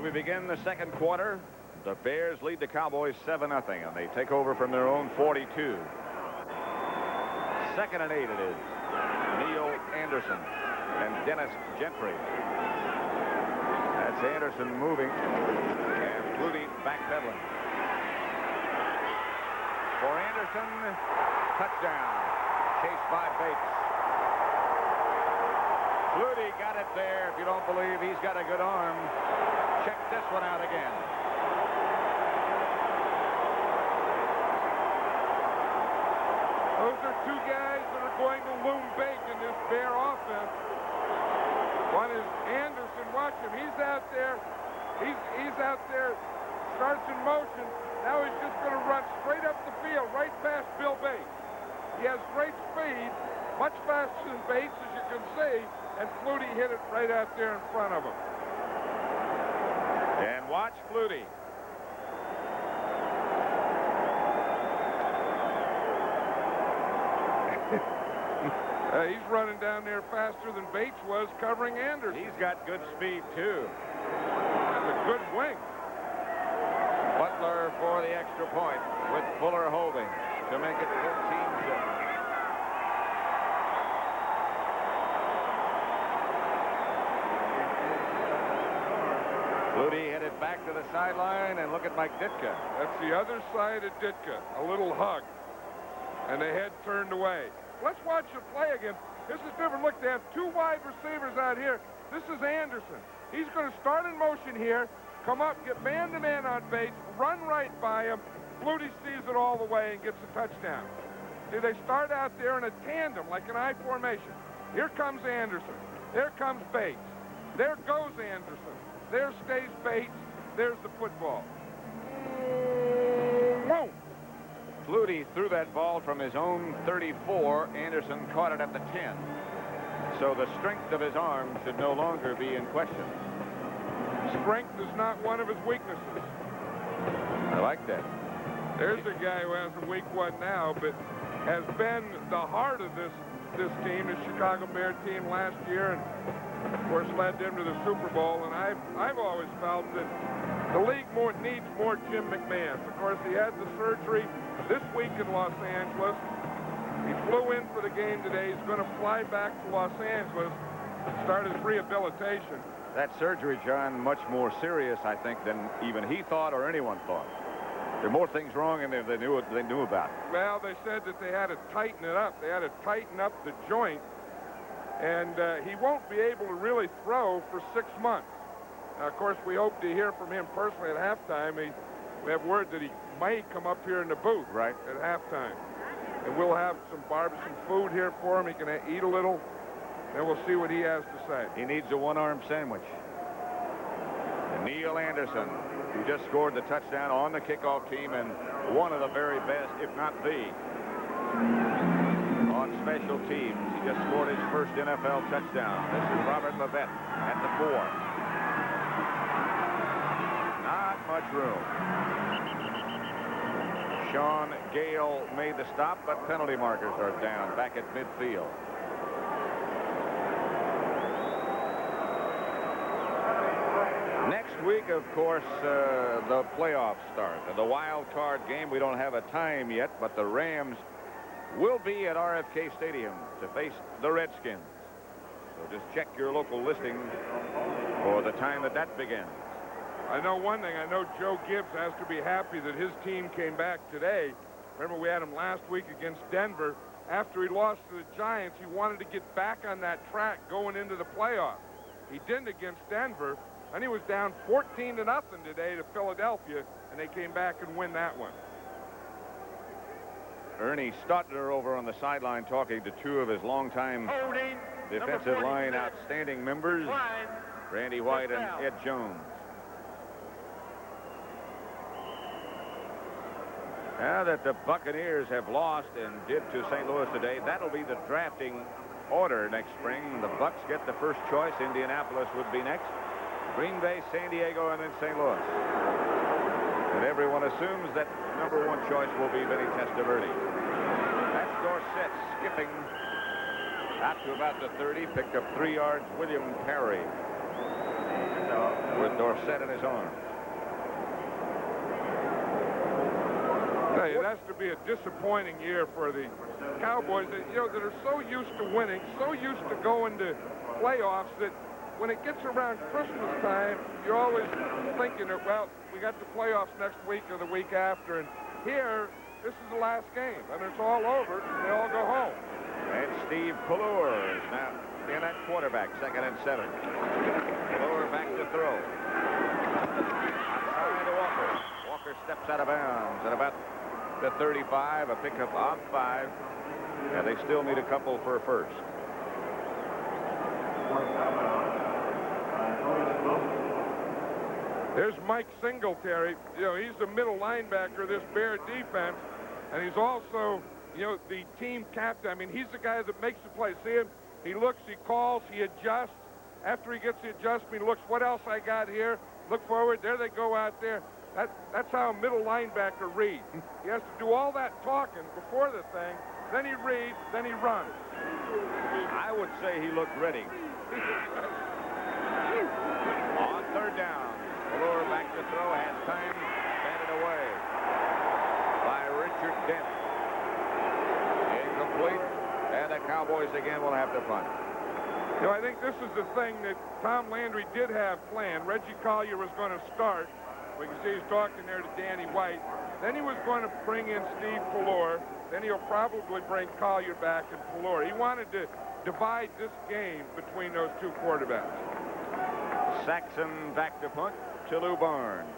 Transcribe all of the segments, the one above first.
we begin the second quarter. The Bears lead the Cowboys 7-0, and they take over from their own 42. 2nd and 8 it is. Neal Anderson and Dennis Gentry. That's Anderson moving, and Flutie backpedaling. For Anderson, touchdown. Chased by Bates. Flutie got it there. If you don't believe he's got a good arm, check this one out again. Those are two guys that are going to loom big in this Bear offense. One is Anderson. Watch him. He's out there. He's out there. Starts in motion. Now he's just going to run straight up the field, right past Bill Bates. He has great speed, much faster than Bates, as you can see, and Flutie hit it right out there in front of him. And watch Flutie. He's running down there faster than Bates was covering Anderson. He's got good speed, too. And a good wing. Butler for the extra point with Fuller holding to make it 14-6. Flutie headed back to the sideline, and look at Mike Ditka. That's the other side of Ditka. A little hug. And the head turned away. Let's watch the play again. This is different. Look, they have two wide receivers out here. This is Anderson. He's going to start in motion here, come up, get man-to-man on Bates, run right by him. Flutie sees it all the way and gets a touchdown. See, they start out there in a tandem, like an I formation. Here comes Anderson. There comes Bates. There goes Anderson. There stays Bates. There's the football. Whoa! Flutie threw that ball from his own 34. Anderson caught it at the 10. So the strength of his arm should no longer be in question. Strength is not one of his weaknesses. I like that. There's a guy who has a weak one now, but has been the heart of this team, the Chicago Bear team last year, and of course led them to the Super Bowl. And I've always felt that the league needs more Jim McMahons. Of course, he had the surgery this week in Los Angeles. He flew in for the game today. He's going to fly back to Los Angeles, start his rehabilitation. That surgery, John, much more serious, I think, than even he thought or anyone thought. There are more things wrong in there than they knew about. Well, they said that they had to tighten it up. They had to tighten up the joint, and he won't be able to really throw for 6 months. Now, of course, we hope to hear from him personally at halftime. We have word that he may come up here in the booth right at halftime. And we'll have some food here for him. He can eat a little, and we'll see what he has to say. He needs a one-arm sandwich. And Neal Anderson, who just scored the touchdown on the kickoff team, and one of the very best, if not the, on special teams. He just scored his first NFL touchdown. This is Robert Levette at the 4. Not much room. Sean Gale made the stop, but penalty markers are down back at midfield. Next week, of course, the playoffs start. The wild card game, we don't have a time yet, but the Rams will be at RFK Stadium to face the Redskins. So just check your local listing for the time that begins. I know one thing. I know Joe Gibbs has to be happy that his team came back today. Remember, we had him last week against Denver. After he lost to the Giants, he wanted to get back on that track going into the playoffs. He didn't against Denver, and he was down 14-0 today to Philadelphia, and they came back and win that one. Ernie Stotler over on the sideline talking to two of his longtime defensive line outstanding members, Randy White and Ed Jones. Now that the Buccaneers have lost and did to St. Louis today, that'll be the drafting order next spring. The Bucs get the first choice. Indianapolis would be next. Green Bay, San Diego, and then St. Louis. And everyone assumes that #1 choice will be Vinny Testaverde. That's Dorsett skipping out to about the 30. Picked up 3 yards. William Perry. with Dorsett in his arms. It has to be a disappointing year for the Cowboys that, that are so used to winning, so used to going to playoffs that when it gets around Christmas time, you're always thinking that, well, we got the playoffs next week or the week after, and here, this is the last game, and it's all over, and they all go home. And Steve Pelluer is now in at quarterback, 2nd and 7. Pelluer back to throw. Outside to Walker. Walker steps out of bounds at about the 35, a pickup on 5, and they still need a couple for a first. There's Mike Singletary. He's the middle linebacker of this Bear defense, and he's also, the team captain. I mean, he's the guy that makes the play. See him? He looks, he calls, he adjusts. After he gets the adjustment, he looks, what else I got here? Look forward. There they go out there. That's how a middle linebacker reads. He has to do all that talking before the thing. Then he reads, then he runs. I would say he looked ready. On 3rd down. Pelluer back to throw, has time, batted away by Richard Dent. Incomplete, and the Cowboys again will have to punt. I think this is the thing that Tom Landry did have planned. Reggie Collier was going to start. We can see he's talking there to Danny White. Then he was going to bring in Steve Pelluer. Then he'll probably bring Collier back and Pelluer. He wanted to divide this game between those two quarterbacks. Saxon back to punt to Lou Barnes.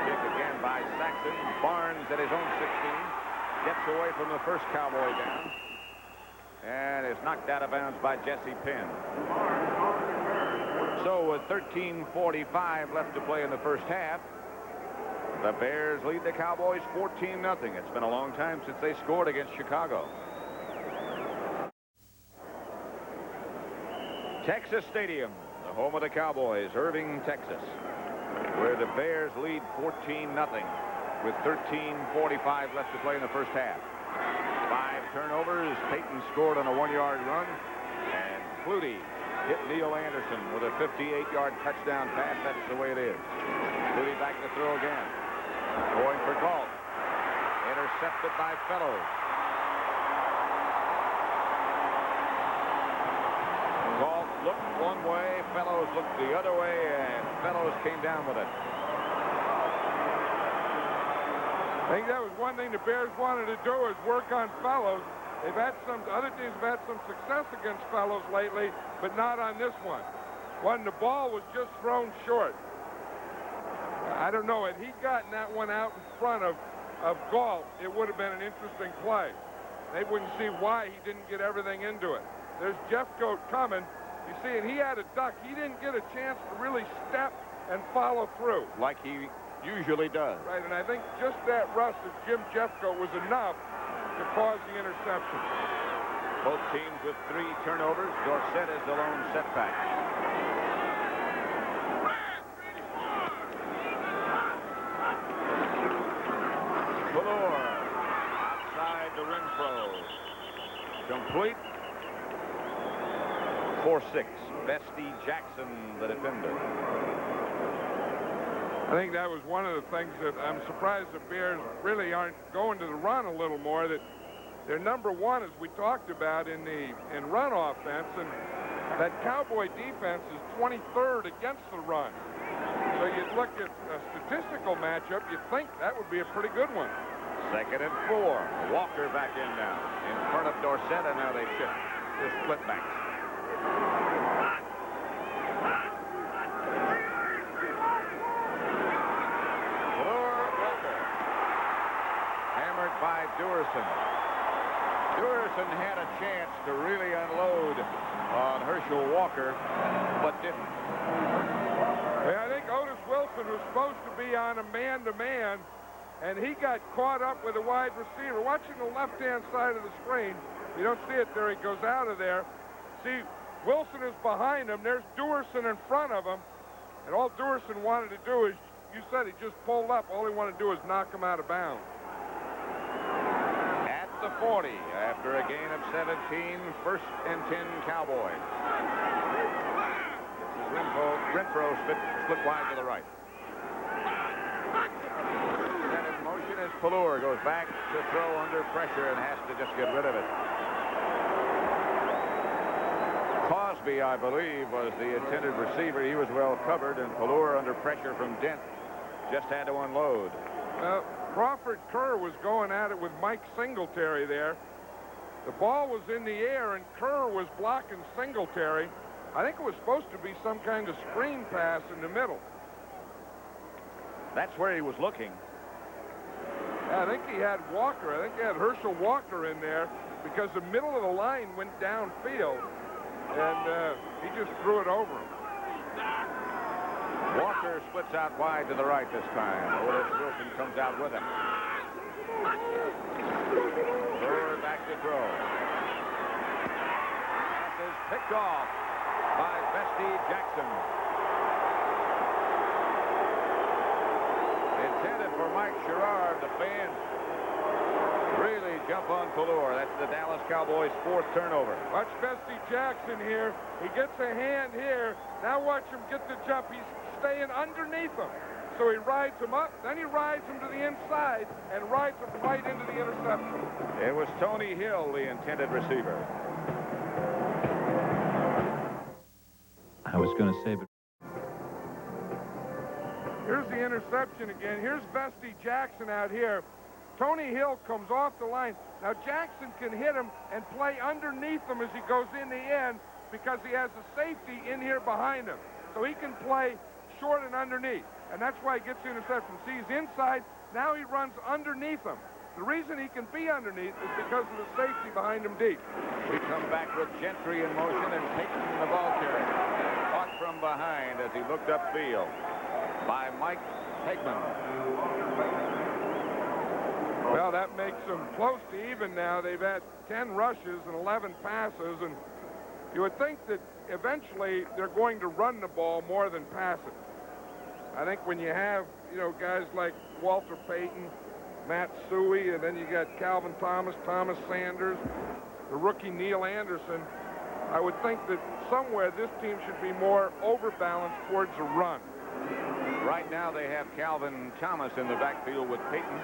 Kick again by Saxon. Barnes at his own 16. Gets away from the first Cowboy down. And is knocked out of bounds by Jesse Penn. So with 13:45 left to play in the first half, the Bears lead the Cowboys 14-0. It's been a long time since they scored against Chicago. Texas Stadium, the home of the Cowboys, Irving, Texas, where the Bears lead 14-0 with 13:45 left to play in the first half. 5 turnovers. Payton scored on a 1-yard run, and Flutie hit Neal Anderson with a 58-yard touchdown pass. That's the way it is. Flutie back to throw again. Going for Gault. Intercepted by Fellows. Gault looked one way, Fellows looked the other way, and Fellows came down with it. I think that was one thing the Bears wanted to do, is work on Fellows. They've had other teams have had some success against Fellows lately, but not on this one. When the ball was just thrown short. I don't know, had he gotten that one out in front of Gault, it would have been an interesting play. They wouldn't see why he didn't get everything into it. There's Jeffcoat coming. You see, and he had a duck. He didn't get a chance to really step and follow through. Like he usually does. Right, and I think just that rush of Jim Jeffcoat was enough to cause the interception. Both teams with 3 turnovers. Dorsett is the lone setback. Pelluer outside to Renfro. Complete. 4-6. Bestie Jackson, the defender. I think that was one of the things that I'm surprised the Bears really aren't going to the run a little more. That they're number 1, as we talked about, in run offense, and that Cowboy defense is 23rd against the run. So you look at a statistical matchup, you think that would be a pretty good one. 2nd and 4. Walker back in now, in front of Dorsett, and now they shift to split backs. By Duerson. Duerson had a chance to really unload on Herschel Walker, but didn't. Yeah, I think Otis Wilson was supposed to be on a man-to-man, and he got caught up with a wide receiver. Watching the left-hand side of the screen, you don't see it there. He goes out of there. See, Wilson is behind him. There's Duerson in front of him, and all Duerson wanted to do is you said, he just pulled up. All he wanted to do is knock him out of bounds. At the 40, after a gain of 17, 1st and 10 Cowboys. Renfro split wide to the right. Set in motion as Pelluer goes back to throw under pressure and has to just get rid of it. Cosby, I believe, was the intended receiver. He was well covered, and Pelluer, under pressure from Dent, just had to unload. Crawford Kerr was going at it with Mike Singletary there. The ball was in the air, and Kerr was blocking Singletary. I think it was supposed to be some kind of screen pass in the middle. That's where he was looking. I think he had Walker. I think he had Herschel Walker in there because the middle of the line went downfield, and he just threw it over him. Walker splits out wide to the right this time. Otis Wilson comes out with him. Thrower back to throw. Pass is picked off by Bestie Jackson. Intended for Mike Sherrard. The fans really jump on Pelluer. That's the Dallas Cowboys' 4th turnover. Watch Bestie Jackson here. He gets a hand here. Now watch him get the jump. He's staying underneath him. So he rides him up, then he rides him to the inside and rides him right into the interception. It was Tony Hill, the intended receiver. I was going to say, but here's the interception again. Here's Bestie Jackson out here. Tony Hill comes off the line. Now Jackson can hit him and play underneath him as he goes in the end because he has a safety in here behind him. So he can play short and underneath. And that's why he gets the interception. See, he's inside. Now he runs underneath him. The reason he can be underneath is because of the safety behind him deep. We come back with Gentry in motion and Payton the ball carrier. Caught from behind as he looked upfield by Mike Hegman. Well, that makes them close to even now. They've had 10 rushes and 11 passes, and you would think that eventually they're going to run the ball more than pass it. I think when you have, guys like Walter Payton, Matt Suey, and then you got Calvin Thomas, Thomas Sanders, the rookie Neal Anderson, I would think that somewhere this team should be more overbalanced towards a run. Right now they have Calvin Thomas in the backfield with Payton.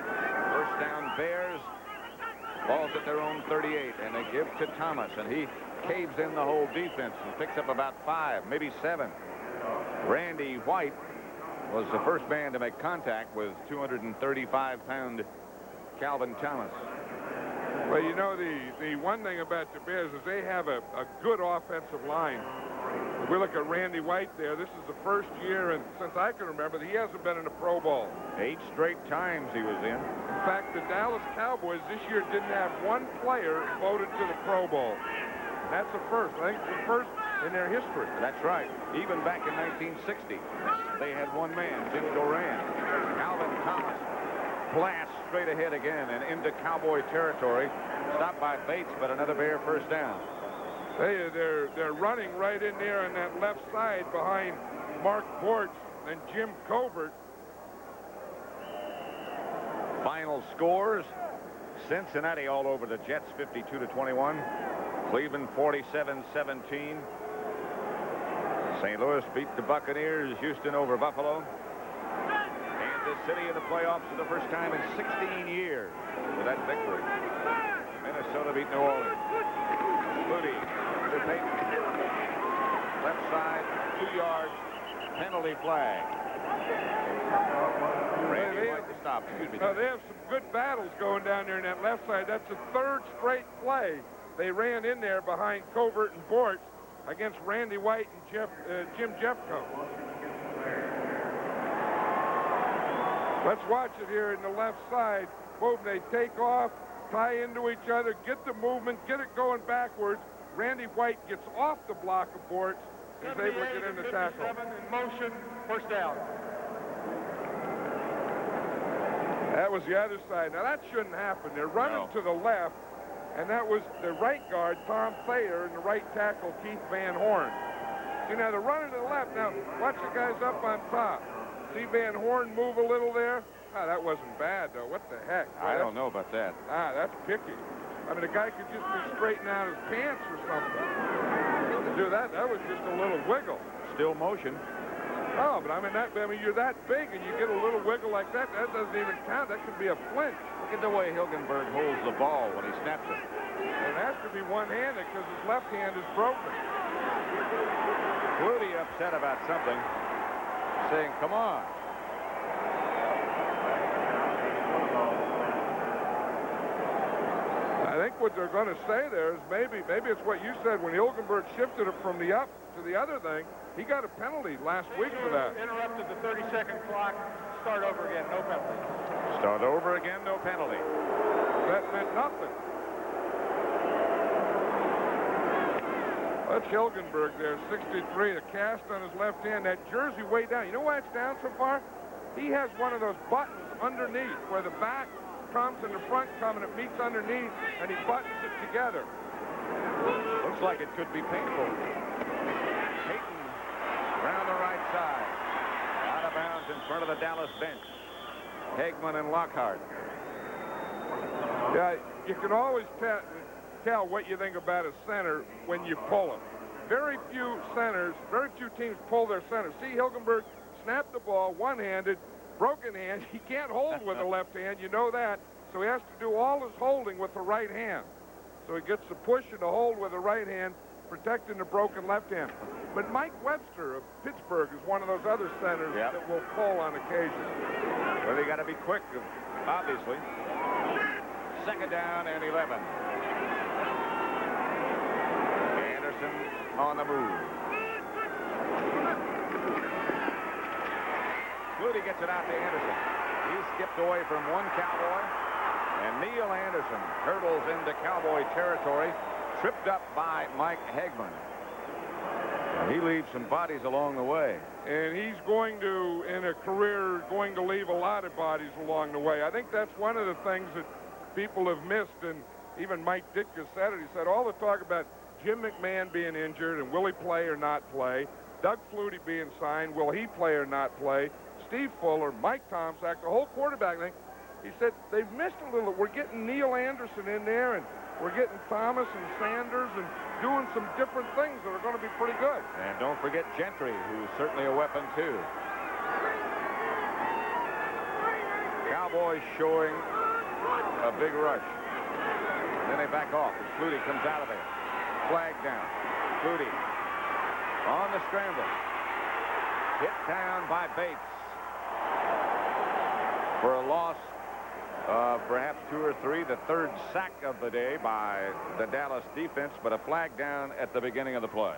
First down Bears. Ball's at their own 38, and they give to Thomas, and he caves in the whole defense and picks up about 5, maybe 7. Randy White was the first man to make contact with 235-pound Calvin Thomas. Well, the one thing about the Bears is they have a good offensive line. If we look at Randy White there, this is the first year, and since I can remember, that he hasn't been in a Pro Bowl. 8 straight times he was in. In fact, the Dallas Cowboys this year didn't have one player voted to the Pro Bowl. And that's the first. I think it's the first in their history. That's right. Even back in 1960, they had one man, Jim Doran. Calvin Thomas blasts straight ahead again and into Cowboy territory. Stopped by Bates, but another Bear first down. They're running right in there on that left side behind Mark Bortz and Jim Covert. Final scores: Cincinnati all over the Jets, 52-21. Cleveland 47-17. St. Louis beat the Buccaneers. Houston over Buffalo. Kansas City in the playoffs for the first time in 16 years with that victory. Minnesota beat New Orleans. Flutie to Payton. Left side, 2 yards, penalty flag. Randy White to stop. Excuse me. They have some good battles going down there in that left side. That's the 3rd straight play. They ran in there behind Covert and Bortz against Randy White and Jim Jeffcoat. Let's watch it here in the left side. Boom, they take off, tie into each other, get the movement, get it going backwards. Randy White gets off the block of Bortz, is able to get in the tackle. In motion, first down. That was the other side. Now, that shouldn't happen. They're running to the left, and that was the right guard, Tom Thayer, and the right tackle, Keith Van Horn. See, now they're running to the left. Now, watch the guys up on top. See Van Horn move a little there? Ah, that wasn't bad, though. What the heck? Well, I don't know about that. Ah, that's picky. I mean, the guy could just be straightening out his pants or something. To do that, that was just a little wiggle. Still motion. Oh, but I mean, you're that big and you get a little wiggle like that, that doesn't even count. That could be a flinch. Look at the way Hilgenberg holds the ball when he snaps it. It has to be one-handed because his left hand is broken. Flutie upset about something, saying, come on. I think what they're going to say there is maybe it's what you said when Hilgenberg shifted it from the up to the other thing. He got a penalty last week for that. Interrupted the 30-second clock. Start over again. No penalty. Start over again. No penalty. That meant nothing. That's Hilgenberg there, 63. The cast on his left hand. That jersey way down. You know why it's down so far? He has one of those buttons underneath where the back comes and the front come and it meets underneath, and he buttons it together. Looks like it could be painful. Payton around the right side. Out of bounds in front of the Dallas bench. Hegman and Lockhart. Yeah, you can always tell what you think about a center when you pull him. Very few teams pull their center. See, Hilgenberg snapped the ball one-handed, broken hand. He can't hold with the left hand, you know that. So he has to do all his holding with the right hand. So he gets the push and the hold with the right hand, protecting the broken left hand. But Mike Webster of Pittsburgh is one of those other centers that will pull on occasion. Well, they got to be quick, obviously. Second down and 11. Anderson on the move. Flutie gets it out to Anderson. He skipped away from one Cowboy, and Neal Anderson hurdles into Cowboy territory, tripped up by Mike Hegman. He leaves some bodies along the way. And he's going to, in a career, going to leave a lot of bodies along the way. I think that's one of the things that people have missed, and even Mike Ditka said it. He said all the talk about Jim McMahon being injured and will he play or not play, Doug Flutie being signed, will he play or not play, Steve Fuller, Mike Tomczak, the whole quarterback thing. He said they've missed a little. We're getting Neal Anderson in there, and we're getting Thomas and Sanders and doing some different things that are going to be pretty good. And don't forget Gentry, who's certainly a weapon, too. Cowboys showing a big rush. Then they back off as Flutie comes out of there. Flag down. Flutie on the scramble. Hit down by Bates for a loss of perhaps 2 or 3, the third sack of the day by the Dallas defense, but a flag down at the beginning of the play.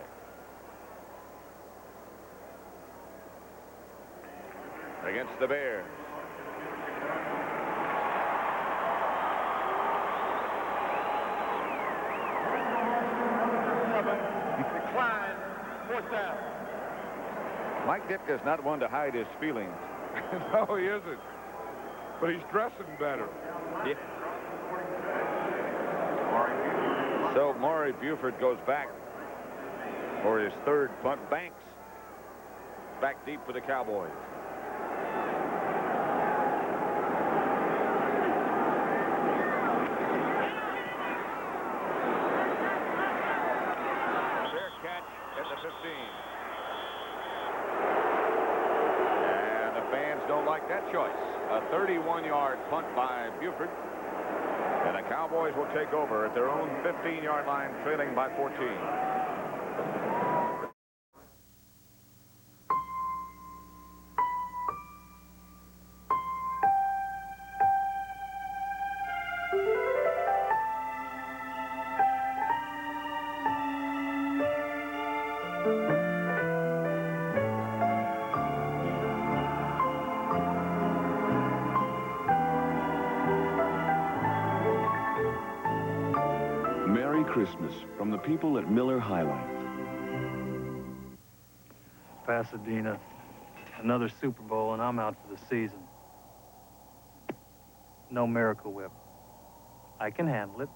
Against the Bears. Decline, fourth down. Mike Ditka's not one to hide his feelings. No, he isn't. But he's dressing better. Yeah. So Maury Buford goes back for his third punt. Banks back deep for the Cowboys. Fair catch at the 15. And the fans don't like that choice. A 31-yard punt by Buford. And the Cowboys will take over at their own 15-yard line, trailing by 14. Christmas from the people at Miller High Life. Pasadena, another Super Bowl, and I'm out for the season. No Miracle Whip. I can handle it.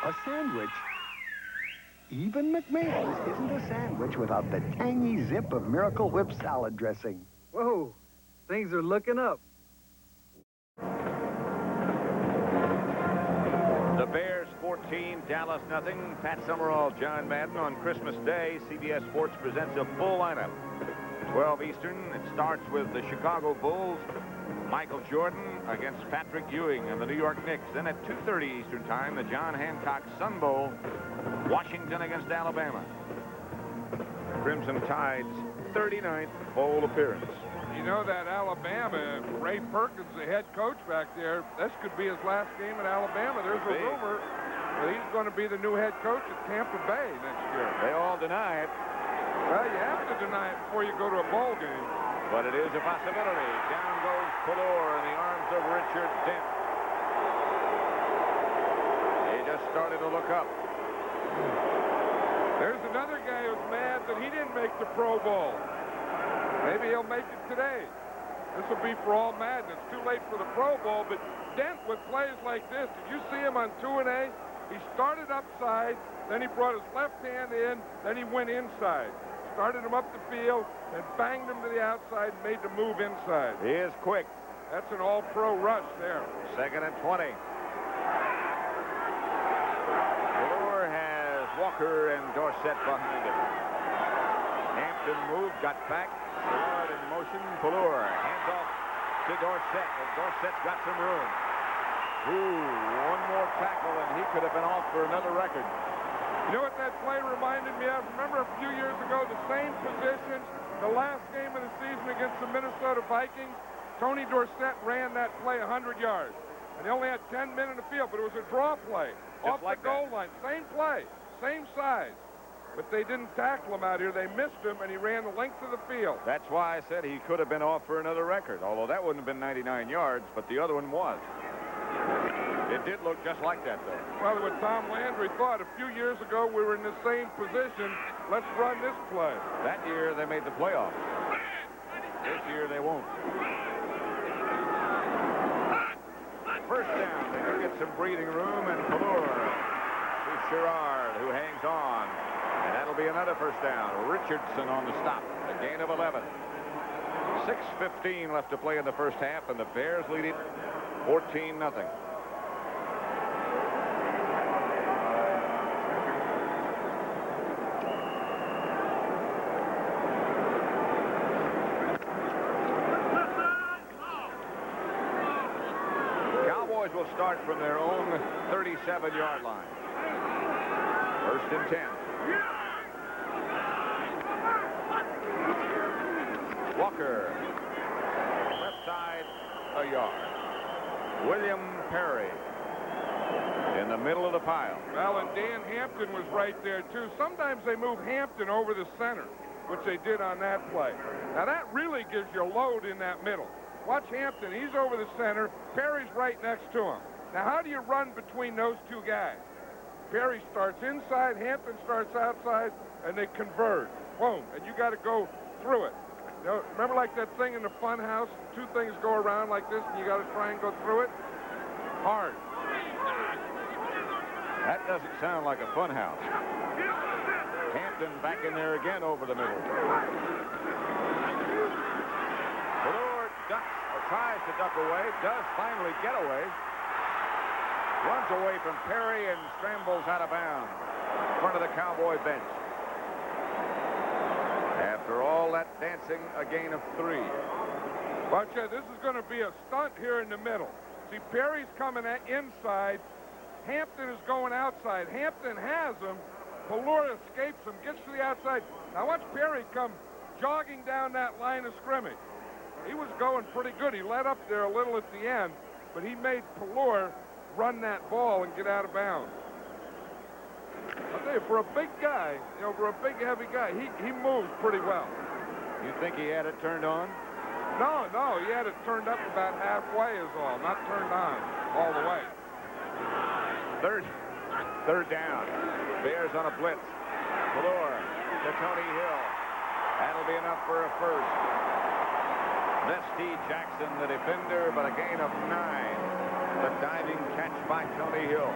A sandwich? Even McMahon's isn't a sandwich without the tangy zip of Miracle Whip salad dressing. Whoa, things are looking up. The Bears 14, Dallas nothing. Pat Summerall, John Madden on Christmas Day. CBS Sports presents a full lineup. 12 Eastern. It starts with the Chicago Bulls. Michael Jordan against Patrick Ewing and the New York Knicks. Then at 2:30 Eastern Time, the John Hancock Sun Bowl. Washington against Alabama. Crimson Tide's 39th bowl appearance. You know that Alabama, Ray Perkins, the head coach back there, this could be his last game at Alabama. There's a rumor that he's going to be the new head coach at Tampa Bay next year. They all deny it. Well, you have to deny it before you go to a bowl game. But it is a possibility. Down goes Pelluer in the arms of Richard Dent. He just started to look up. There's another guy who's mad that he didn't make the Pro Bowl. Maybe he'll make it today. This will be for all Madden. It's too late for the Pro Bowl, but Dent with plays like this, did you see him on 2-and-A? He started upside, then he brought his left hand in, then he went inside. Started him up the field, and banged him to the outside and made the move inside. He is quick. That's an all-pro rush there. 2nd and 20. Pelluer has Walker and Dorsett behind him. Hampton moved, got back. Hard in motion. Pelluer hands off to Dorsett, and Dorsett's got some room. One more tackle, and he could have been off for another record. You know what that play reminded me of? Remember a few years ago, the same position, the last game of the season against the Minnesota Vikings? Tony Dorsett ran that play 100 yards. And they only had 10 men in the field, but it was a draw play. Just off like the goal line. Same play, same size. But they didn't tackle him out here. They missed him, and he ran the length of the field. That's why I said he could have been off for another record, although that wouldn't have been 99 yards, but the other one was. It did look just like that, though. Well, what Tom Landry thought, a few years ago, we were in the same position. Let's run this play. That year, they made the playoffs. This year, they won't. First down. They do get some breathing room, and Pelluer to Sherrard, who hangs on. And that'll be another first down. Richardson on the stop. A gain of 11. 6:15 left to play in the first half, and the Bears lead it 14-0. Cowboys will start from their own 37-yard line. 1st and 10. Walker. Left side, a yard. William Perry in the middle of the pile. Well, and Dan Hampton was right there, too. Sometimes they move Hampton over the center, which they did on that play. Now, that really gives you a load in that middle. Watch Hampton. He's over the center. Perry's right next to him. Now, how do you run between those two guys? Perry starts inside, Hampton starts outside, and they converge. Boom. And you got to go through it. You know, remember like that thing in the fun house? Two things go around like this, and you got to try and go through it? Hard. That doesn't sound like a fun house. Hampton back in there again over the middle. Pelluer ducks or tries to duck away, does finally get away. Runs away from Perry and scrambles out of bounds in front of the Cowboy bench. After all that dancing, a gain of 3. Watch out, this is going to be a stunt here in the middle. See, Perry's coming inside. Hampton is going outside. Hampton has him. Pelluer escapes him, gets to the outside. Now watch Perry come jogging down that line of scrimmage. He was going pretty good. He let up there a little at the end, but he made Pelluer run that ball and get out of bounds. I'll tell you, for a big guy, you know, for a big, heavy guy, he moves pretty well. You think he had it turned on? No, he had it turned up about halfway is all, not turned on all the way. Third down. Bears on a blitz. Pelluer to Tony Hill. That'll be enough for a first. Lesty Jackson, the defender, but a gain of 9. The diving catch by Tony Hill.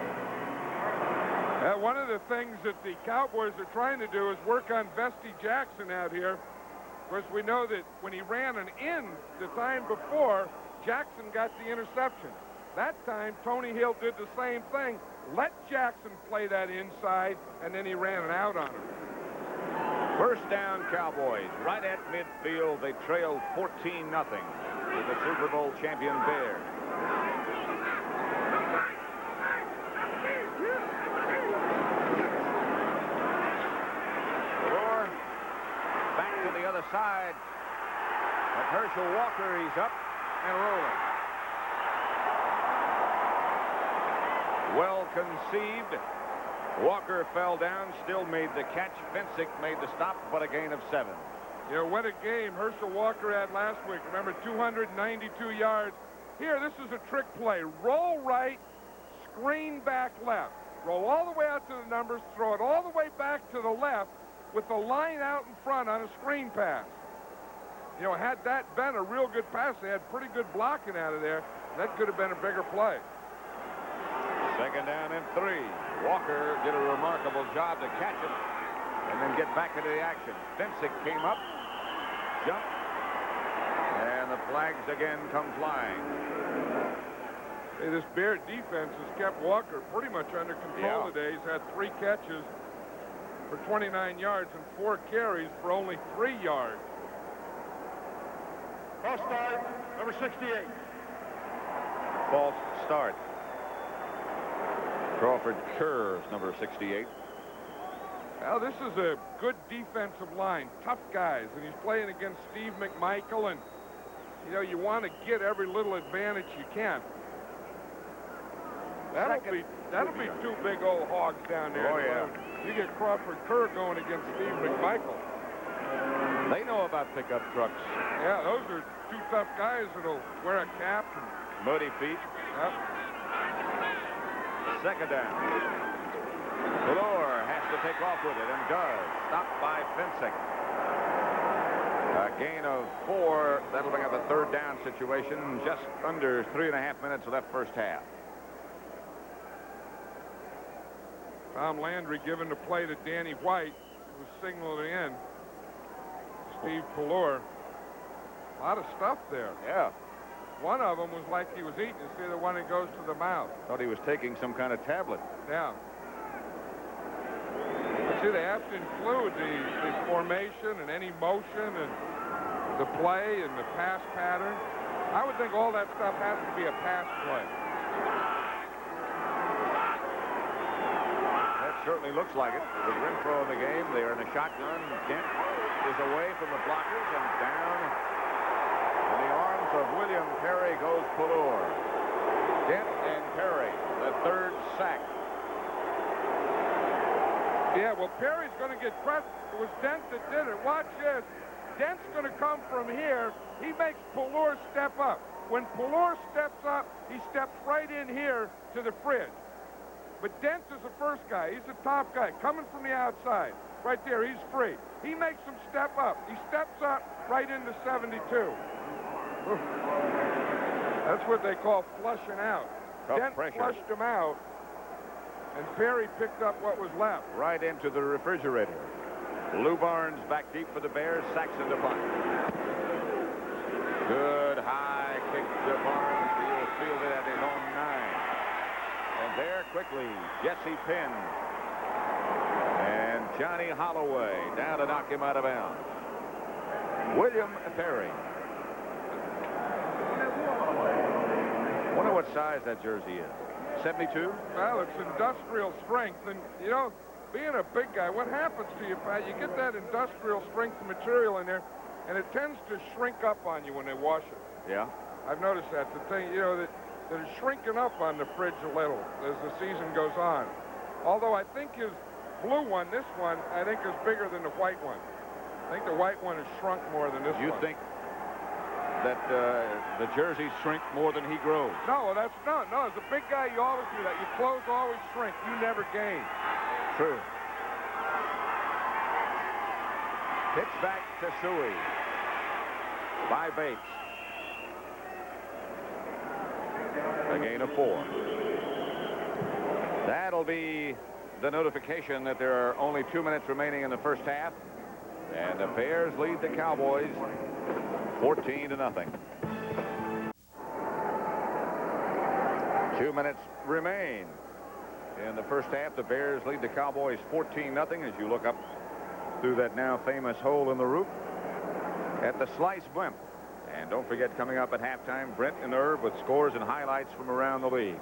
One of the things that the Cowboys are trying to do is work on Vesty Jackson out here. Of course, we know that when he ran an in the time before, Jackson got the interception. That time, Tony Hill did the same thing. Let Jackson play that inside, and then he ran an out on him. First down, Cowboys. Right at midfield, they trailed 14-0 to the Super Bowl champion Bears. Pelluer back to the other side. At Herschel Walker, he's up and rolling. Well conceived. Walker fell down, still made the catch. Fensick made the stop, but a gain of 7. You know, what a game Herschel Walker had last week. Remember, 292 yards. Here, this is a trick play. Roll right, screen back left. Roll all the way out to the numbers, throw it all the way back to the left with the line out in front on a screen pass. You know, had that been a real good pass, they had pretty good blocking out of there. That could have been a bigger play. Second down and 3. Walker did a remarkable job to catch him and then get back into the action. Fensick came up, jumped, and the flags again come flying. Hey, this Bear defense has kept Walker pretty much under control today. He's had 3 catches for 29 yards and 4 carries for only 3 yards. False start, number 68. False start. Crawford Kerr's number 68. Well, this is a good defensive line, tough guys, and he's playing against Steve McMichael, and you know, you want to get every little advantage you can. That'll be 2 big old hogs down there. Oh yeah. You get Crawford Kerr going against Steve McMichael. They know about pickup trucks. Yeah, those are 2 tough guys that'll wear a cap and Muddy feet. yep. Second down. Pelluer has to take off with it and does. Stopped by Fensick. A gain of 4. That'll bring up a third down situation. Just under 3.5 minutes left first half. Tom Landry giving the play to Danny White, who was signaling in. Steve Pelluer. A lot of stuff there. Yeah. One of them was like he was eating. You see the one that goes to the mouth. Thought he was taking some kind of tablet. Yeah. But see, they have to include the formation and any motion and the play and the pass pattern. I would think all that stuff has to be a pass play. That certainly looks like it. With Renfro in the game, they are in a shotgun. Dent is away from the blockers and down in the arms of William Perry goes Pelluer. Dent and Perry, the 3rd sack. Yeah, well, Perry's going to get credit. It was Dent that did it. Watch this. Dent's going to come from here. He makes Pelluer step up. When Pelluer steps up, he steps right in here to the fridge. But Dent is the first guy. He's the top guy coming from the outside. Right there, he's free. He makes him step up. He steps up right into 72. That's what they call flushing out. Dent flushed him out, and Perry picked up what was left. Right into the refrigerator. Lou Barnes back deep for the Bears. Saxon to punt. Good high kick to Barnes. He'll field it at his own 9. And there quickly, Jesse Penn and Johnny Holloway down to knock him out of bounds. William Perry. Wonder what size that jersey is. 72? Well, it's industrial strength. And, you know, being a big guy, what happens to you, Pat? You get that industrial strength material in there, and it tends to shrink up on you when they wash it. Yeah. I've noticed that. The thing, you know, that is shrinking up on the fridge a little as the season goes on. Although I think his blue one, this one, I think is bigger than the white one. I think the white one has shrunk more than this one. You think that the jerseys shrink more than he grows? No, that's no. As a big guy, you always do that. Your clothes always shrink. You never gain. True. Pitch back to Suey by Bates. A gain of 4. That'll be the notification that there are only 2 minutes remaining in the first half. And the Bears lead the Cowboys 14-0. 2 minutes remain in the first half. The Bears lead the Cowboys 14-0 as you look up through that now famous hole in the roof at the Slice Blimp. And don't forget, coming up at halftime, Brent and Irv with scores and highlights from around the league.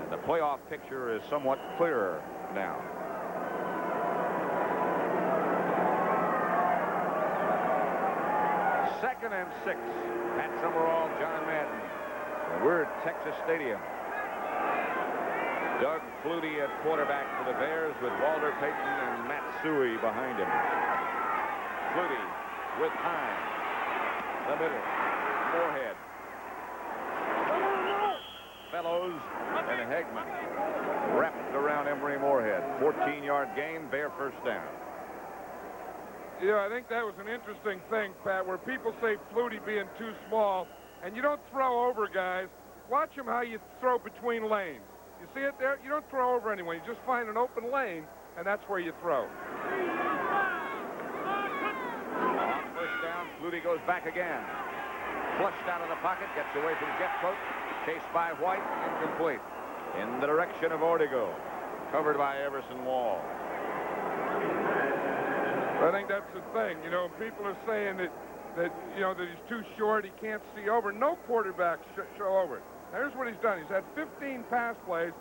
And the playoff picture is somewhat clearer now. Second and 6. Pat Summerall, John Madden. And we're at Texas Stadium. Doug Flutie at quarterback for the Bears with Walter Payton and Matt Suey behind him. Flutie with time. The middle. Moorhead. Fellows and Hegman wrapped around Emory Moorhead. 14-yard gain, Bear first down. Yeah, I think that was an interesting thing, Pat, where people say Flutie being too small, and you don't throw over guys. Watch him how you throw between lanes. You see it there? You don't throw over anyone. You just find an open lane, and that's where you throw. On first down, Flutie goes back again. Flushed out of the pocket, gets away from Jeffcoat. Chased by White, incomplete. In the direction of Ortego. Covered by Everson Wall. I think that's the thing. You know, people are saying that he's too short, he can't see over. No quarterback show over. Here's what he's done. He's had 15 pass plays.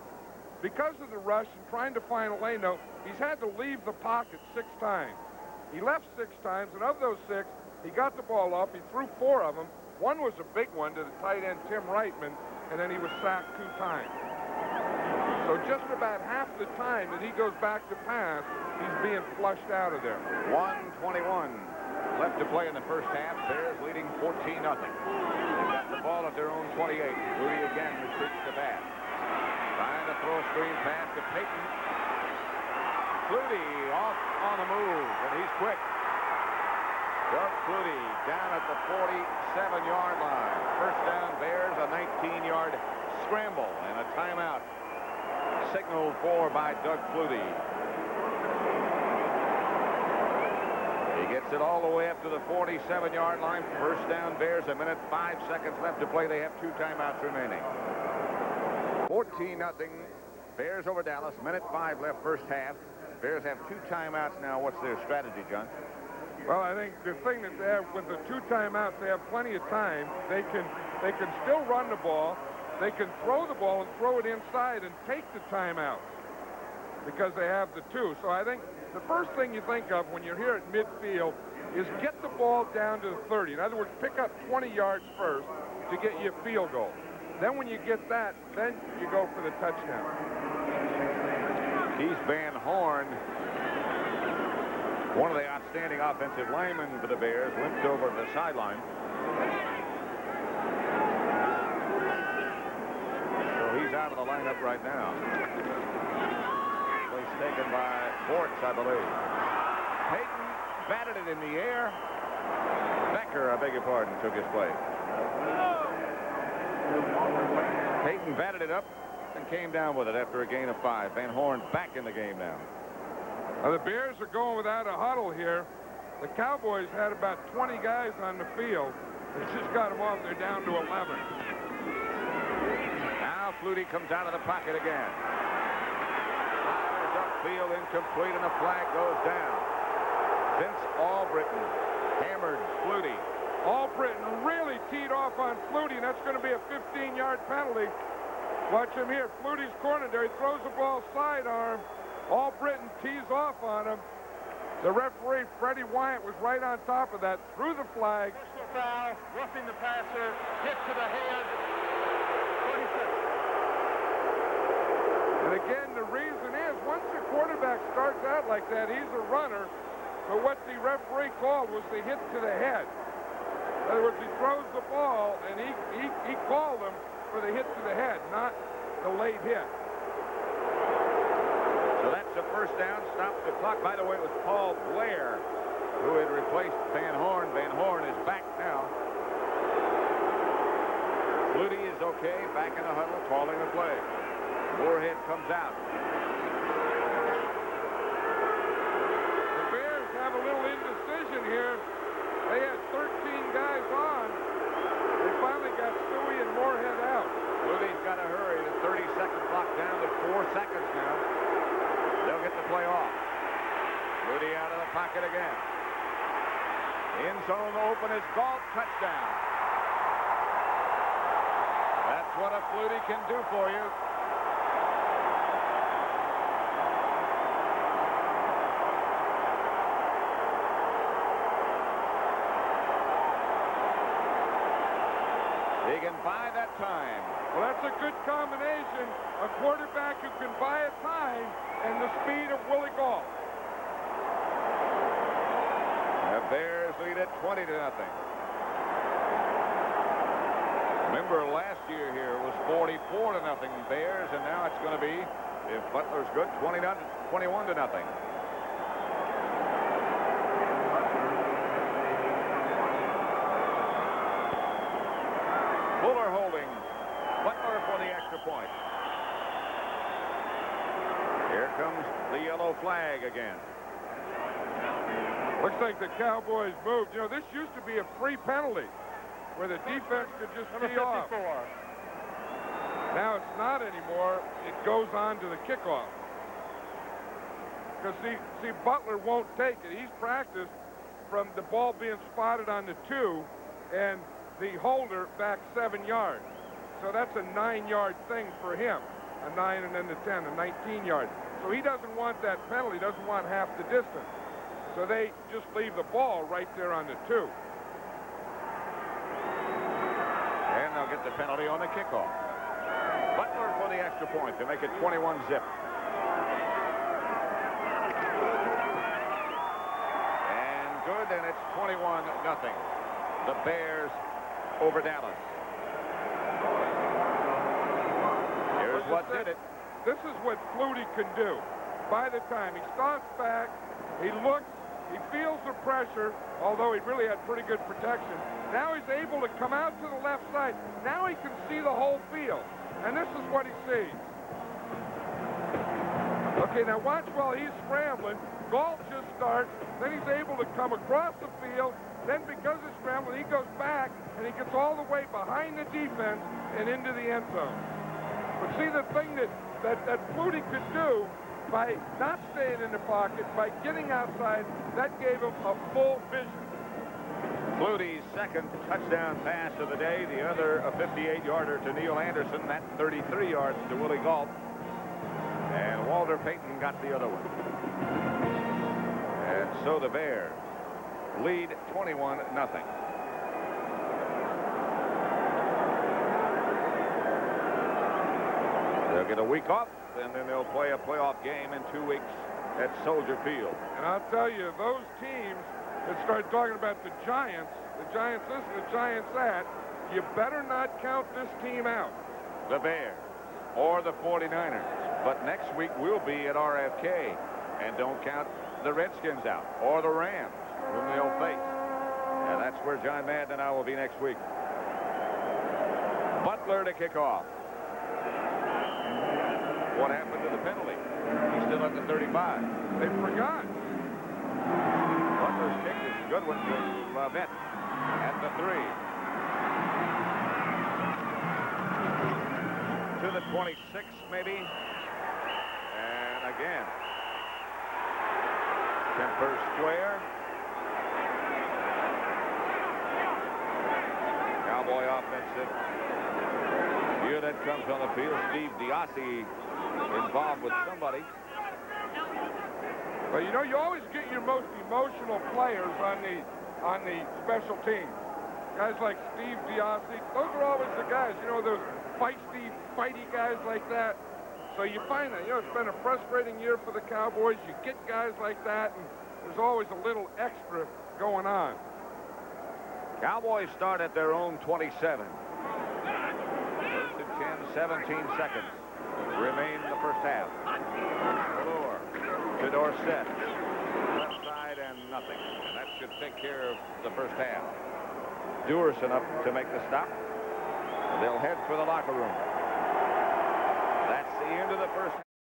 Because of the rush and trying to find a lane, though, he's had to leave the pocket 6 times. He left 6 times, and of those 6, he got the ball up. He threw 4 of them. One was a big one to the tight end, Tim Reitman, and then he was sacked 2 times. So just about half the time that he goes back to pass, he's being flushed out of there. 1:21 left to play in the first half. Bears leading 14-0. They've got the ball at their own 28. Flutie again retreats the pass. Trying to throw a screen pass to Payton. Flutie off on the move, and he's quick. Doug Flutie down at the 47-yard line. First down, Bears, a 19-yard scramble and a timeout signaled for by Doug Flutie. He gets it all the way up to the 47-yard line. First down, Bears, a minute 5 seconds left to play. They have 2 timeouts remaining. 14-0. Bears over Dallas. Minute 5 left, first half. Bears have 2 timeouts now. What's their strategy, John? Well, I think the thing that they have with the 2 timeouts, they have plenty of time. They can still run the ball. They can throw the ball and throw it inside and take the timeout because they have the 2. So I think the first thing you think of when you're here at midfield is get the ball down to the 30. In other words, pick up 20 yards first to get you a field goal. Then when you get that, then you go for the touchdown. Keith Van Horn, one of the outstanding offensive linemen for the Bears, limped over to the sideline. So he's out of the lineup right now. Place taken by Bortz, I believe. Payton batted it in the air. Becker, I beg your pardon, took his place. Payton batted it up and came down with it after a gain of 5. Van Horn back in the game now. The Bears are going without a huddle here. The Cowboys had about 20 guys on the field. They just got them off. They're down to 11. Now Flutie comes out of the pocket again. Fires upfield, incomplete, and the flag goes down. Vince Albritton hammered Flutie. Albritton really teed off on Flutie, and that's going to be a 15-yard penalty. Watch him here. Flutie's corner there. He throws the ball sidearm. Albritton tees off on him. The referee, Freddie Wyatt, was right on top of that. Threw the flag. Personal foul, roughing the passer, hit to the head. 26. And again, the reason is, once the quarterback starts out like that, he's a runner. But what the referee called was the hit to the head. In other words, he throws the ball, and he called him for the hit to the head, not the late hit. So that's the first down, stops the clock. By the way, it was Paul Blair who had replaced Van Horn. Van Horn is back now. Flutie is okay, back in the huddle, calling the play. Moorhead comes out. decision here. They had 13 guys on. They finally got Stewie and Moorhead out. Flutie's got to hurry. The 30-second clock down to 4 seconds now. They'll get the play off. Flutie out of the pocket again. In zone open is Gault. Touchdown. That's what a Flutie can do for you. He can buy that time. Well, that's a good combination. A quarterback who can buy a time and the speed of Willie Gault. The Bears lead at 20-0. Remember, last year here was 44-0 Bears, and now it's going to be, if Butler's good, 21-0. Fuller holding. Butler for the extra point. Here comes the yellow flag again. Looks like the Cowboys moved. You know, this used to be a free penalty where the defense could just tee off. Now it's not anymore. It goes on to the kickoff. Because, see, Butler won't take it. He's practiced from the ball being spotted on the 2 and the holder back 7 yards. So that's a 9-yard thing for him. A 9 and then the 10, a 19-yard. So he doesn't want that penalty, doesn't want half the distance. So they just leave the ball right there on the 2. And they'll get the penalty on the kickoff. Butler for the extra point to make it 21-0. And good, and it's 21-0. The Bears over Dallas. Here's what did it. This is what Flutie can do. By the time he starts back, he looks, he feels the pressure, although he really had pretty good protection. Now he's able to come out to the left side. Now he can see the whole field. And this is what he sees. Okay, now watch while he's scrambling. Gault just starts, then he's able to come across the field. Then because he's scrambling, he goes back, and he gets all the way behind the defense and into the end zone. But see, the thing that Flutie could do by not staying in the pocket, by getting outside, that gave him a full vision. Flutie's second touchdown pass of the day. The other a 58-yarder to Neal Anderson. That 33 yards to Willie Gault. And Walter Payton got the other one. And so the Bears lead 21-0. They'll get a week off, and then they'll play a playoff game in 2 weeks at Soldier Field. And I'll tell you, those teams that start talking about the Giants this and the Giants that, you better not count this team out. The Bears or the 49ers. But next week we'll be at RFK. And don't count the Redskins out or the Rams, whom they'll face. And that's where John Madden and I will be next week. Butler to kick off. What happened to the penalty? He's still at the 35. They forgot. Butler's kick is a good one to Lavette at the 3. To the 26, maybe. And again. Kemper square. Cowboy offensive unit comes on the field. Steve Diassi involved with somebody. Well, you know, you always get your most emotional players on the special teams. Guys like Steve Diassi, those are always the guys, you know, those feisty, fighty guys like that. So you find that, you know, it's been a frustrating year for the Cowboys. You get guys like that, and there's always a little extra going on. Cowboys start at their own 27. First and 10, 17 seconds remain in the first half. Pelluer to Dorsett. Left side and nothing. And that should take care of the first half. Dewerson up to make the stop. They'll head for the locker room. That's the end of the first